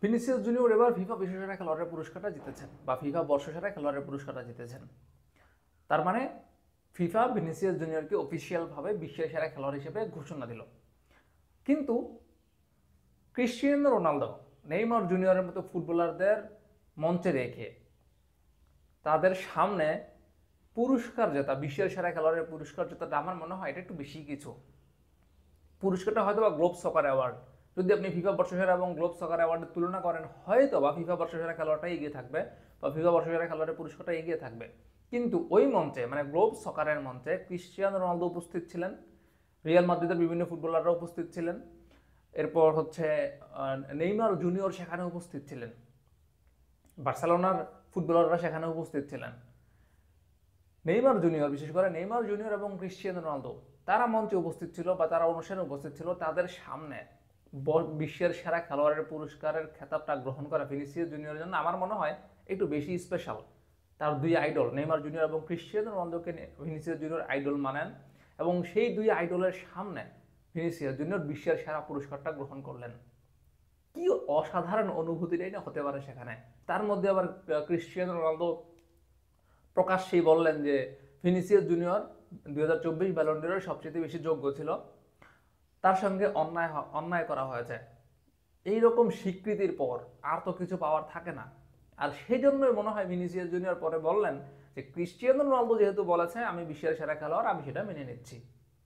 Vinicius junior এবার FIFA বিশ্বসেরা খেলোয়াড়ের পুরস্কারটা জিতেছেন বা ফিফা বর্ষসেরা খেলোয়াড়ের পুরস্কারটা জিতেছেন। তার মানে ফিফা ভিনিসিয়াস জুনিয়রকে অফিসিয়ালভাবে বিশ্বের সেরা খেলোয়াড় হিসেবে ঘোষণা দিল। কিন্তু ক্রিশ্চিয়ানো রোনালদো, নেইমার জুনিয়রের মতো ফুটবলারদের মঞ্চে রেখে তাদের সামনে পুরস্কার জেতা, বিশ্বের সেরা খেলোয়াড়ের পুরস্কার জেতাটা আমার মনে হয় এটা একটু বেশি কিছু। পুরস্কারটা হয়তো বা গ্লোব সকার অ্যাওয়ার্ড, যদি আপনি ফিফা বর্ষসেরা এবং গ্লোব সকার অ্যাওয়ার্ডের তুলনা করেন হয়তো বা ফিফা বর্ষসেরা খেলোয়াড়টাই এগিয়ে থাকবে বা ফিফা বর্ষসেরা খেলোয়াড়ের পুরস্কারটা এগিয়ে থাকবে। কিন্তু ওই মঞ্চে মানে গ্লোব সকারের মঞ্চে ক্রিশ্চিয়ানো রোনালদো উপস্থিত ছিলেন, রিয়াল মাদ্রিদের বিভিন্ন ফুটবলাররা উপস্থিত ছিলেন, এরপর হচ্ছে নেইমার জুনিয়র সেখানে উপস্থিত ছিলেন, বার্সেলোনার ফুটবলাররা সেখানে উপস্থিত ছিলেন। নেইমার জুনিয়র, বিশেষ করে নেইমার জুনিয়র এবং ক্রিশ্চিয়ানো রোনালদো তারা মঞ্চে উপস্থিত ছিল বা তারা অনুষ্ঠানে উপস্থিত ছিল। তাদের সামনে বিশ্বের সেরা খেলোয়াড়ের পুরস্কারের খেতাবটা গ্রহণ করা ভিনিসিয়াস জুনিয়রের জন্য আমার মনে হয় একটু বেশি স্পেশাল। তার দুই আইডল নেইমার জুনিয়র এবং ক্রিশ্চিয়ানো রোনালদোকে ভিনিসিয়াস জুনিয়র আইডল মানেন এবং সেই দুই আইডলের সামনে ভিনিসিয়াস জুনিয়র বিশ্বের সেরা পুরস্কারটা গ্রহণ করলেন। কি অসাধারণ অনুভূতিটাই না হতে পারে সেখানে। তার মধ্যে আবার ক্রিশ্চিয়ানো রোনালদো প্রকাশ্যেই বললেন যে ভিনিসিয়াস জুনিয়র 2024 ব্যালন ডি'অরের সবচেয়ে বেশি যোগ্য ছিল, তার সঙ্গে অন্যায় করা হয়েছে। এইরকম স্বীকৃতির পর আর তো কিছু পাওয়ার থাকে না। আর সেই জন্যই মনে হয় ভিনিসিয়াস জুনিয়র পরে বললেন যে ক্রিশ্চিয়ানো রোনালদো যেহেতু বলেছে আমি বিশ্বের সেরা খেলোয়াড়, আমি সেটা মেনে নিচ্ছি।